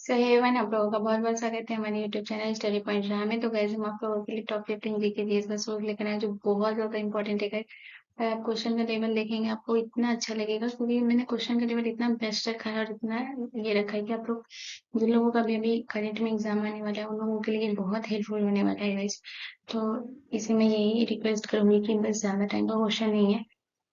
सो hey everyone, आप लोगों का बहुत-बहुत स्वागत है हमारे यूट्यूब चैनल स्टडी पॉइंट जहाँ में। तो गाइस हम आप लोगों के लिए टॉप 15 जीके जीएस का सोर्स लेकर आए हैं जो बहुत ज़्यादा इंपॉर्टेंट है गाइस। अगर आप क्वेश्चन का टेबल देखेंगे आपको इतना अच्छा लगेगा क्योंकि मैंने क्वेश्चन का टेबल इतना बेस्ट रखा है और इतना ये रखा है कि आप लोग जिन लोगों का भी अभी करंट में एग्जाम आने वाला है उन लोगों के लिए बहुत हेल्पफुल होने वाला है गाइस। तो इसे मैं यही रिक्वेस्ट करूंगी कि बस ज़्यादा टाइम का क्वेश्चन नहीं है,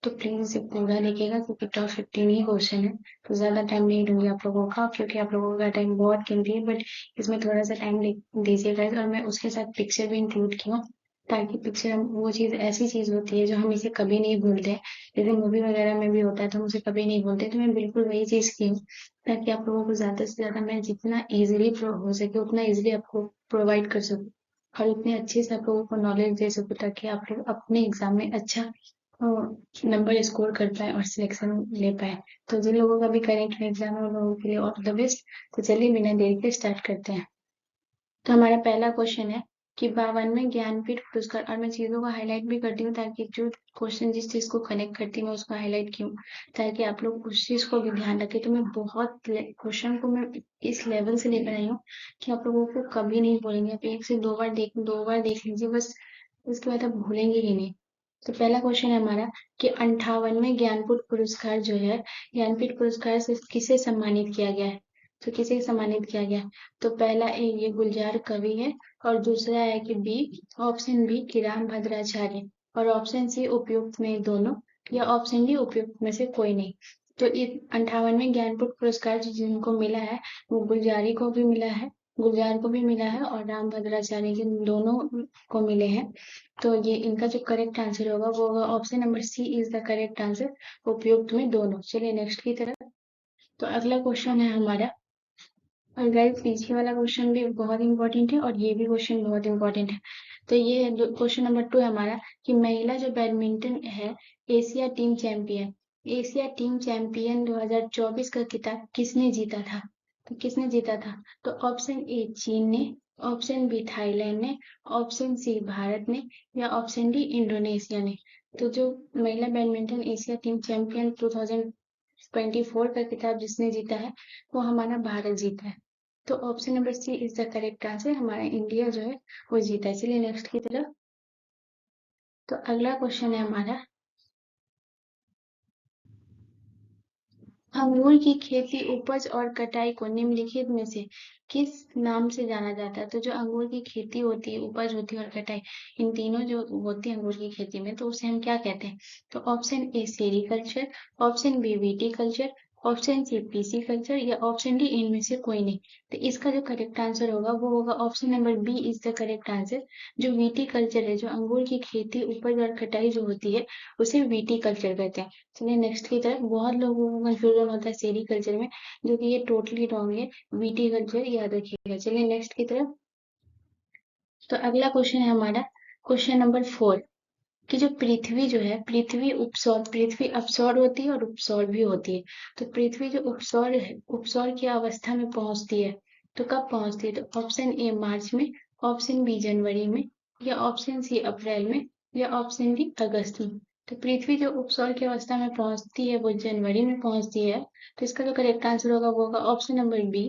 तो प्लीज इसे पूरा देखिएगा क्योंकि टॉप 15 ही क्वेश्चन है। तो ज्यादा टाइम नहीं लूंगी आप लोगों का क्योंकि आप लोगों का टाइम बहुत कीमती है, बट इसमें थोड़ा सा टाइम दीजिएगा और मैं उसके साथ पिक्चर भी इंक्लूड की हूँ ताकि पिक्चर वो चीज ऐसी चीज होती है जो हम इसे कभी नहीं भूलते हैं। जैसे मूवी वगैरह में भी होता है तो हम उसे कभी नहीं भूलते, तो मैं बिल्कुल वही चीज की हूँ ताकि आप लोगों को ज्यादा से ज्यादा मैं जितना इजिली हो सके उतना इजिली आपको प्रोवाइड कर सकूँ और उतने अच्छे से आप लोगों को नॉलेज दे सकूँ ताकि आप लोग अपने एग्जाम में अच्छा नंबर स्कोर कर पाए और सिलेक्शन ले पाए। तो जिन लोगों का भी करेंट में एग्जाम है उन लोगों के लिए ऑल द बेस्ट। तो चलिए बिना देरी के स्टार्ट करते हैं। तो हमारा पहला क्वेश्चन है कि 52वें ज्ञानपीठ पुरस्कार, और मैं चीजों को हाईलाइट भी करती हूँ ताकि जो क्वेश्चन जिस चीज को कनेक्ट करती है मैं उसको हाईलाइट क्यों, ताकि आप लोग उस चीज को भी ध्यान रखें। तो मैं बहुत क्वेश्चन को मैं इस लेवल से लेकर आई हूँ कि आप लोगों को कभी नहीं भूलेंगे। आप एक से दो बार देख लीजिए बस, उसके बाद आप भूलेंगे ही नहीं। तो पहला क्वेश्चन है हमारा कि 58वें ज्ञानपीठ पुरस्कार जो है, ज्ञानपीठ पुरस्कार से किसे सम्मानित किया गया है। तो किसे सम्मानित किया गया है? तो पहला ए ये गुलजार कवि है, और दूसरा है कि बी, ऑप्शन बी कि राम भद्राचार्य, और ऑप्शन सी उपयुक्त में दोनों, या ऑप्शन डी उपयुक्त में से कोई नहीं। तो ये 58वें ज्ञानपीठ पुरस्कार जिनको मिला है वो गुलजारी को भी मिला है, गुलजार को भी मिला है और राम भद्राचार्य के दोनों को मिले हैं। तो ये इनका जो करेक्ट आंसर होगा वो होगा option number C is the correct answer, उपयुक्त में दोनों। चलिए नेक्स्ट की तरफ। तो अगला क्वेश्चन है हमारा, और गाइस पीछे वाला क्वेश्चन भी बहुत इंपॉर्टेंट है और ये भी क्वेश्चन बहुत इंपॉर्टेंट है। तो ये क्वेश्चन नंबर 2 है हमारा कि महिला जो बैडमिंटन है Asia team champion, Asia team champion 2024 का खिताब किसने जीता था। तो किसने जीता था? तो ऑप्शन ए चीन ने, ऑप्शन बी थाईलैंड ने, ऑप्शन सी भारत ने, या ऑप्शन डी इंडोनेशिया ने। तो जो महिला बैडमिंटन एशिया टीम चैंपियन 2024 का खिताब जिसने जीता है वो हमारा भारत जीता है। तो option number C is the correct answer, हमारा इंडिया जो है वो जीता है। चलिए नेक्स्ट की तरफ। तो अगला क्वेश्चन है हमारा, अंगूर की खेती, उपज और कटाई को निम्नलिखित में से किस नाम से जाना जाता है। तो जो अंगूर की खेती होती है, उपज होती है और कटाई, इन तीनों जो होती है अंगूर की खेती में, तो उसे हम क्या कहते हैं? तो option A sericulture, option B viticulture, option C pisciculture, या ऑप्शन डी इनमें से कोई नहीं। तो इसका जो करेक्ट आंसर होगा वो होगा option number B is the correct answer. जो विटीकल्चर है, जो अंगूर की खेती, उपज और कटाई जो होती है उसे विटीकल्चर कहते हैं। चलिए नेक्स्ट की तरफ। बहुत लोगों को कंफ्यूजन होता है सेरीकल्चर में, जो कि ये टोटली रॉन्ग है, विटीकल्चर याद रखिएगा। चलिए नेक्स्ट की तरफ। तो अगला क्वेश्चन है हमारा क्वेश्चन नंबर 4 कि जो पृथ्वी जो है, पृथ्वी उपसौर, पृथ्वी अपसौर होती है और उपसौर भी होती है। तो पृथ्वी जो उपसौर है, उपसौर की अवस्था में पहुंचती है, तो कब पहुंचती है? तो ऑप्शन ए मार्च में, ऑप्शन बी जनवरी में, या ऑप्शन सी अप्रैल में, या ऑप्शन डी अगस्त में। तो पृथ्वी जो उपसौर की अवस्था में पहुंचती है वो जनवरी में पहुंचती है। तो इसका जो करेक्ट आंसर होगा वो होगा ऑप्शन नंबर बी।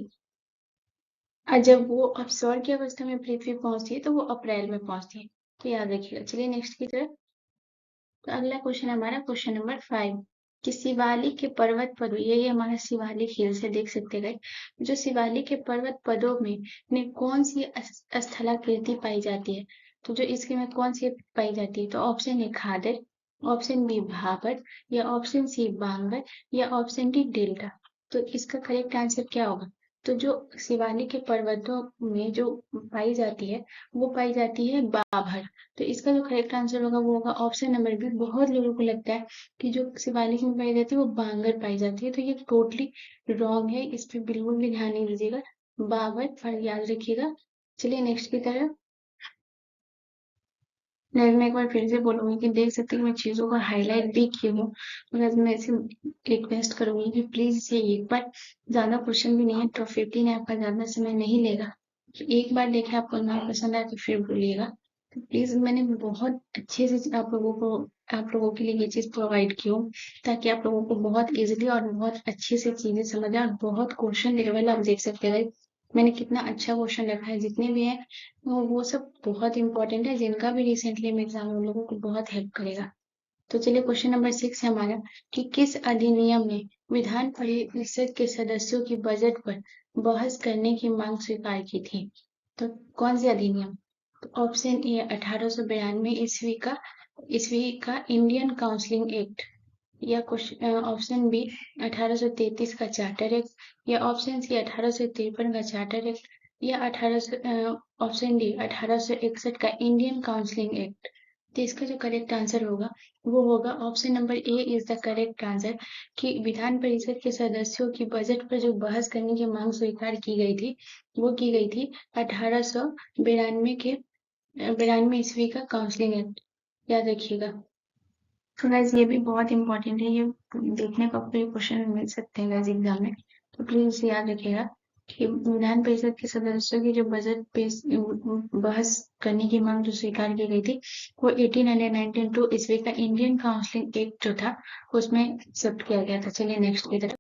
और जब वो अपसौर की अवस्था में पृथ्वी पहुंचती है तो वो अप्रैल में पहुंचती है। तो याद रखिएगा। चलिए नेक्स्ट की तरफ। तो अगला क्वेश्चन हमारा क्वेश्चन नंबर 5 कि शिवालिक के पर्वत पदों, ये हमारा शिवालिक हिल से देख सकते गए, जो शिवालिक के पर्वत पदों में कौन सी स्थलाकृति पाई जाती है। तो जो इसके में कौन सी पाई जाती है? तो option A khadar, option B bhabar, या ऑप्शन सी बांगर, या ऑप्शन डी डेल्टा। तो इसका करेक्ट आंसर क्या होगा? तो जो शिवालिक के पर्वतों में जो पाई जाती है वो पाई जाती है बाभर। तो इसका जो करेक्ट आंसर होगा वो होगा ऑप्शन नंबर बी। बहुत लोगों को लगता है कि जो शिवालिक में पाई जाती है वो बांगर पाई जाती है, तो ये टोटली रॉन्ग है। इस पे बिल्कुल भी ध्यान नहीं दीजिएगा, बाबर पर याद रखिएगा। चलिए नेक्स्ट की तरफ। नहीं, मैं एक बार फिर से बोलूंगी कि देख सकते हैं मैं चीजों को हाईलाइट भी की हूँ, मगर मैं इसे रिक्वेस्ट करूंगी कि प्लीज इसे एक बार, ज्यादा क्वेश्चन भी नहीं है, टॉप 15 है, आपका ज्यादा समय नहीं लेगा। तो एक बार देखे आपको ना पसंद आए तो फिर बोलिएगा। तो प्लीज मैंने बहुत अच्छे से आप लोगों के लिए ये चीज प्रोवाइड की हूँ ताकि आप लोगों को बहुत इजीली और बहुत अच्छे से चीजें समझ आए, और बहुत क्वेश्चन लेवल आप देख सकते हैं। मैंने कितना अच्छा क्वेश्चन रखा है, जितने भी हैं वो सब बहुत इंपॉर्टेंट है, जिनका भी रिसेंटली में एग्जाम उन लोगों को बहुत हेल्प करेगा। तो चलिए क्वेश्चन नंबर 6 है हमारा कि किस अधिनियम ने विधान परिषद के सदस्यों की बजट पर बहस करने की मांग स्वीकार की थी? तो कौन से अधिनियम? तो ऑप्शन ए 1892 ईस्वी का इंडियन काउंसलिंग एक्ट, या क्वेश्चन ऑप्शन बी 1833 का चार्टर एक्ट, या ऑप्शन सी 1853 का चार्टर एक्ट, या 18 ऑप्शन डी 1861 का इंडियन काउंसलिंग एक्ट। तो इसका जो करेक्ट आंसर होगा वो होगा option number A is the correct answer, कि विधान परिषद के सदस्यों की बजट पर जो बहस करने की मांग स्वीकार की गई थी वो की गई थी 1892 ईस्वी का काउंसलिंग एक्ट। याद रखिएगा। तो गाइस ये भी बहुत इंपॉर्टेंट है, ये देखने को आपको ये क्वेश्चन मिल सकते हैं गाइस एग्जाम में। तो प्लीज याद रखिएगा कि विधान परिषद के सदस्यों की जो बजट पे बहस करने की मांग जो स्वीकार की गई थी वो 1892 ईस्वी का इंडियन काउंसलिंग एक्ट जो था उसमें एक्सेप्ट किया गया था। चलिए नेक्स्ट की तरफ।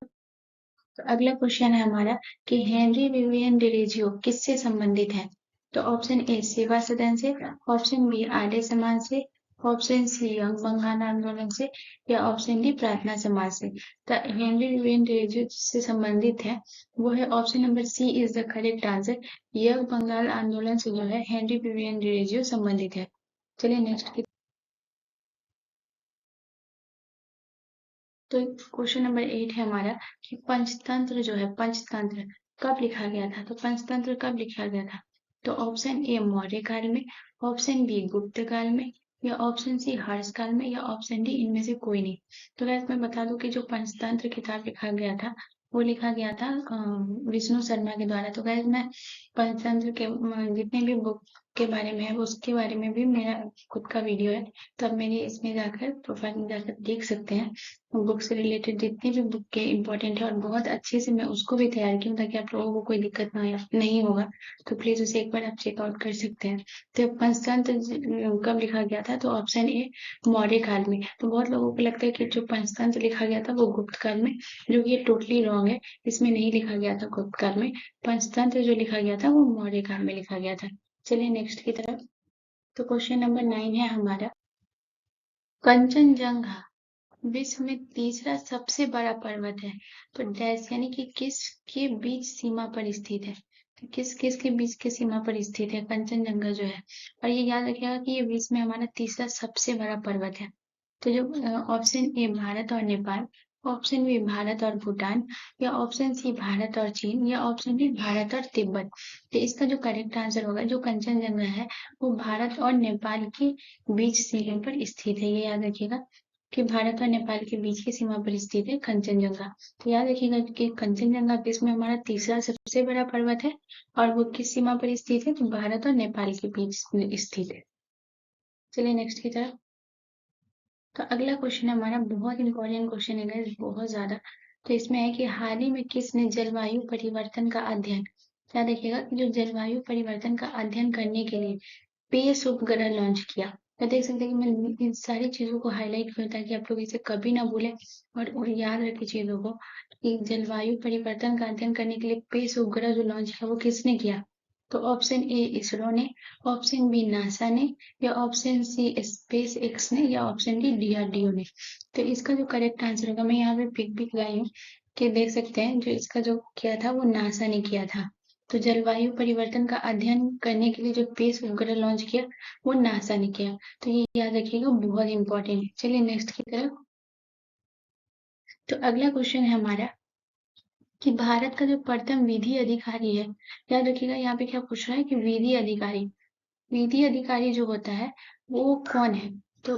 तो अगला क्वेश्चन है हमारा कि हेनरी विवियन डिरेजियो किससे संबंधित है? तो ऑप्शन ए सेवा सदन से, ऑप्शन बी आर्य समाज से, ऑप्शन सी यंग बंगाल आंदोलन से, या ऑप्शन डी प्रार्थना समाज से। तो हेनरी विवियन डिरेजियो जिससे संबंधित है वो है option number C is the correct answer. Young Bengal आंदोलन से जो है हेनरी विवियन डिरेजियो संबंधित है। चलिए नेक्स्ट की। तो क्वेश्चन नंबर 8 है हमारा कि पंचतंत्र जो है पंचतंत्र कब लिखा गया था? तो पंचतंत्र कब लिखा गया था? तो ऑप्शन ए मौर्य काल में, ऑप्शन बी गुप्त काल में, या ऑप्शन सी हर्ष काल में, या ऑप्शन डी इनमें से कोई नहीं। तो वैसे मैं बता दूं कि जो पंचतंत्र किताब लिखा गया था वो लिखा गया था विष्णु शर्मा के द्वारा। तो गैस मैं पंचतंत्र के जितने भी बुक के बारे में है उसके बारे में भी मेरा खुद का वीडियो है, तो आप मेरे इसमें जाकर प्रोफाइल में जाकर देख सकते हैं। बुक से रिलेटेड जितनी भी बुक के इम्पोर्टेंट है और बहुत अच्छे से मैं उसको भी तैयार की हूँ ताकि आप लोगों को कोई दिक्कत ना नहीं होगा। तो प्लीज उसे एक बार आप चेकआउट कर सकते हैं। तो पंचतंत्र कब लिखा गया था? तो ऑप्शन ए मौर्य काल में। तो बहुत लोगों को लगता है कि जो पंचतंत्र लिखा गया था वो गुप्त काल में, जो कि ये टोटली रॉन्ग है। इसमें नहीं लिखा गया था गुप्त काल में, पंचतंत्र जो लिखा गया था वो मौर्य काल में लिखा गया था। चलिए नेक्स्ट की तरफ। तो क्वेश्चन नंबर 9 है हमारा, कंचनजंगा विश्व में तीसरा सबसे बड़ा पर्वत है तो डैश यानी कि किस के बीच सीमा पर स्थित है? तो किस किस के बीच के सीमा पर स्थित है कंचनजंगा जो है? और ये याद रखिएगा कि ये विश्व में हमारा तीसरा सबसे बड़ा पर्वत है। तो जो ऑप्शन ए भारत और नेपाल, ऑप्शन बी भारत और भूटान, या ऑप्शन सी भारत और चीन, या ऑप्शन डी भारत और तिब्बत। तो इसका जो करेक्ट आंसर होगा, जो कंचनजंगा है वो भारत और नेपाल के बीच सीमा पर स्थित है। ये याद रखिएगा कि भारत और नेपाल के बीच की सीमा पर स्थित है कंचनजंगा। तो याद रखिएगा कि कंचनजंगा विश्व में हमारा तीसरा सबसे बड़ा पर्वत है और वो किस सीमा पर स्थित है? तो भारत और नेपाल के बीच स्थित है। चलिए नेक्स्ट की तरफ। तो अगला क्वेश्चन हमारा बहुत इंपॉर्टेंट क्वेश्चन है guys, बहुत ज्यादा। तो इसमें है कि हाल ही में किसने जलवायु परिवर्तन का अध्ययन, क्या देखिएगा कि जो जलवायु परिवर्तन का अध्ययन करने के लिए पेस उपग्रह लॉन्च किया? तो देख सकते हैं कि मैं इन सारी चीजों को हाईलाइट किया ताकि आप लोग इसे कभी ना भूलें और याद रखें चीजों को, कि जलवायु परिवर्तन का अध्ययन करने के लिए पेस उपग्रह जो लॉन्च किया वो किसने किया? तो ऑप्शन ए इसरो ने, ऑप्शन बी नासा ने, या ऑप्शन सी स्पेस एक्स ने, या ऑप्शन डी डीआरडीओ ने। तो इसका जो करेक्ट आंसर होगा, मैं यहाँ पे पिक भी लगाई हूँ कि देख सकते हैं जो इसका जो किया था वो नासा ने किया था। तो जलवायु परिवर्तन का अध्ययन करने के लिए जो पेस उपग्रह लॉन्च किया वो नासा ने किया। तो ये याद रखिएगा, बहुत इंपॉर्टेंट है। चलिए नेक्स्ट की तरफ। तो अगला क्वेश्चन है हमारा कि भारत का जो प्रथम विधि अधिकारी है, याद रखिएगा यहाँ पे क्या पूछ रहा है कि विधि अधिकारी, विधि अधिकारी जो होता है वो कौन है? तो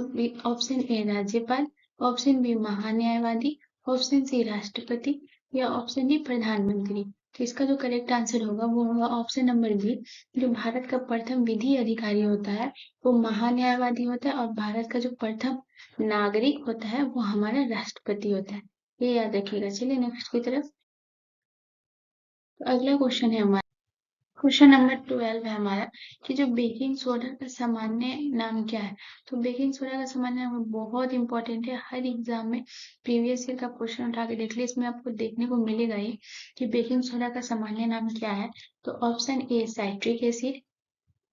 ऑप्शन ए राज्यपाल, ऑप्शन बी महान्यायवादी, ऑप्शन सी राष्ट्रपति, या ऑप्शन डी प्रधानमंत्री। तो इसका जो करेक्ट आंसर होगा वो होगा ऑप्शन नंबर बी। जो भारत का प्रथम विधि अधिकारी होता है वो महान्यायवादी होता है, और भारत का जो प्रथम नागरिक होता है वो हमारा राष्ट्रपति होता है। ये याद रखिएगा। चलिए नेक्स्ट की तरफ। तो अगला क्वेश्चन है हमारा क्वेश्चन नंबर 12 है हमारा कि जो बेकिंग सोडा का सामान्य नाम क्या है। तो बेकिंग सोडा का सामान्य नाम बहुत इंपॉर्टेंट है, हर एग्जाम में प्रीवियस ईयर का क्वेश्चन उठा के देख लीजिए, इसमें आपको देखने को मिलेगा ही कि बेकिंग सोडा का सामान्य नाम क्या है। तो option A citric acid,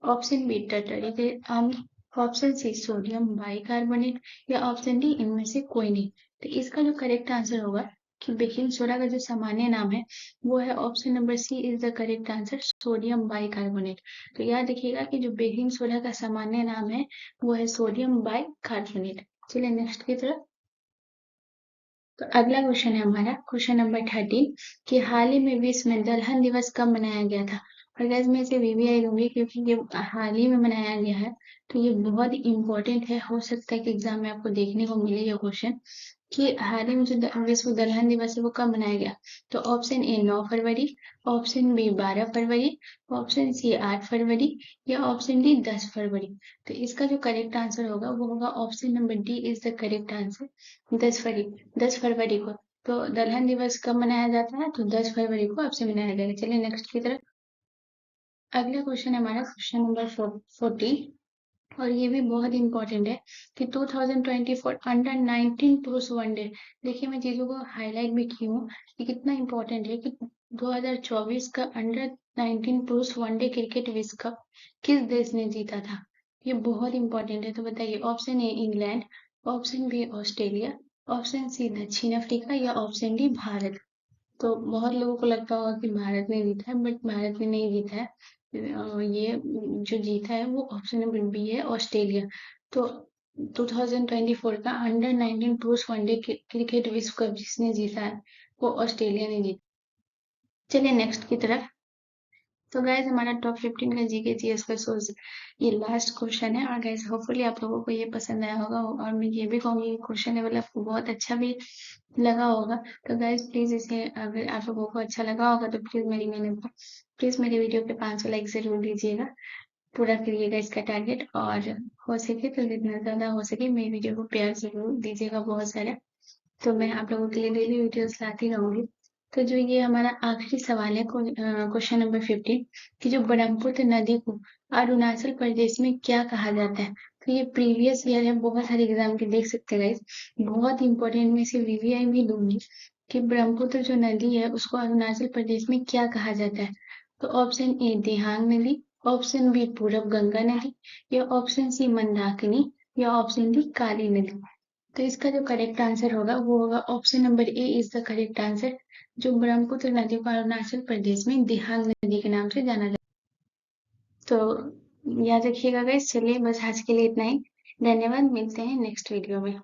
option B tartaric अम्ल, ऑप्शन सी सोडियम बाइकार्बोनेट या ऑप्शन डी इनमें से कोई नहीं। तो इसका जो करेक्ट आंसर होगा कि बेकिंग सोडा का जो सामान्य नाम है वो है option number C is the correct answer, sodium bicarbonate. तो याद रखिएगा कि जो बेकिंग सोडा का सामान्य नाम है वो है सोडियम बाइकार्बोनेट। चलिए नेक्स्ट की तरफ। तो अगला क्वेश्चन है हमारा क्वेश्चन नंबर 13 कि हाल ही में विश्व में दलहन दिवस कब मनाया गया था। और गैस मैं इसे वीवीआई दूंगी क्योंकि ये हाल ही में मनाया गया है, तो ये बहुत इंपॉर्टेंट है, हो सकता है कि एग्जाम में आपको देखने को मिले ये क्वेश्चन कि हाल ही में जो विश्व दलहन दिवस है वो कब मनाया गया। तो ऑप्शन ए 9 फरवरी, ऑप्शन बी 12 फरवरी, ऑप्शन सी 8 फरवरी या ऑप्शन डी 10 फरवरी। तो इसका जो करेक्ट आंसर होगा वो होगा option number D is the correct answer, 10 फरवरी को। तो दलहन दिवस कब मनाया जाता है, तो 10 फरवरी को आपसे मनाया जाएगा। चलिए नेक्स्ट की तरफ। अगला क्वेश्चन है हमारा क्वेश्चन नंबर 14 और ये भी बहुत इंपॉर्टेंट है कि 2024 अंडर 19 पुरुष वनडे। देखिए मैं चीजों को हाईलाइट भी की हूँ कि कितना इंपॉर्टेंट है कि 2024 का अंडर 19 पुरुष वनडे क्रिकेट विश्व कप किस देश ने जीता था। ये बहुत इंपॉर्टेंट है, तो बताइए option A England, option B Australia, option C दक्षिण अफ्रीका या ऑप्शन डी भारत। तो बहुत लोगों को लगता होगा कि भारत ने जीता है, बट भारत ने नहीं जीता है। ये जो जीता है वो ऑप्शन नंबर बी है, ऑस्ट्रेलिया। तो 2024 का अंडर 19 पुरुष वनडे क्रिकेट विश्व कप जिसने जीता है वो ऑस्ट्रेलिया ने जीता। चलिए नेक्स्ट की तरफ। तो गाइज हमारा टॉप 15 का जीके जीएस का सोर्स ये लास्ट क्वेश्चन है, और गाइज होपफुली आप लोगों को ये पसंद आया होगा, और मैं ये भी कहूंगी क्वेश्चन लेवल आपको बहुत अच्छा भी लगा होगा। तो गाइज प्लीज इसे अगर आप लोगों को अच्छा लगा होगा तो प्लीज मेरे वीडियो पे 500 लाइक जरूर दीजिएगा, पूरा करिएगा इसका टारगेट, और हो सके तो जितना ज्यादा हो सके मेरी वीडियो को प्यार जरूर दीजिएगा बहुत सारा। तो मैं आप लोगों के लिए डेली वीडियोस लाती रहूंगी। तो जो ये हमारा आखिरी सवाल है क्वेश्चन नंबर 15 कि जो ब्रह्मपुत्र नदी को अरुणाचल प्रदेश में क्या कहा जाता है। तो ये प्रीवियस ईयर है, बहुत सारे एग्जाम के देख सकते हैं गाइस, बहुत इंपॉर्टेंट, मैं इसे वीवीआई भी दूंगी कि ब्रह्मपुत्र जो नदी है उसको अरुणाचल प्रदेश में क्या कहा जाता है। तो ऑप्शन ए दिहांग नदी, ऑप्शन बी पूरब गंगा नदी या ऑप्शन सी मंदाकिनी या ऑप्शन डी काली नदी। तो इसका जो करेक्ट आंसर होगा वो होगा option number A is the correct answer, जो ब्रह्मपुत्र नदी को अरुणाचल प्रदेश में दिहांग नदी के नाम से जाना जाता है। तो याद रखिएगा गाइस। चलिए बस आज के लिए इतना ही, धन्यवाद, मिलते हैं नेक्स्ट वीडियो में।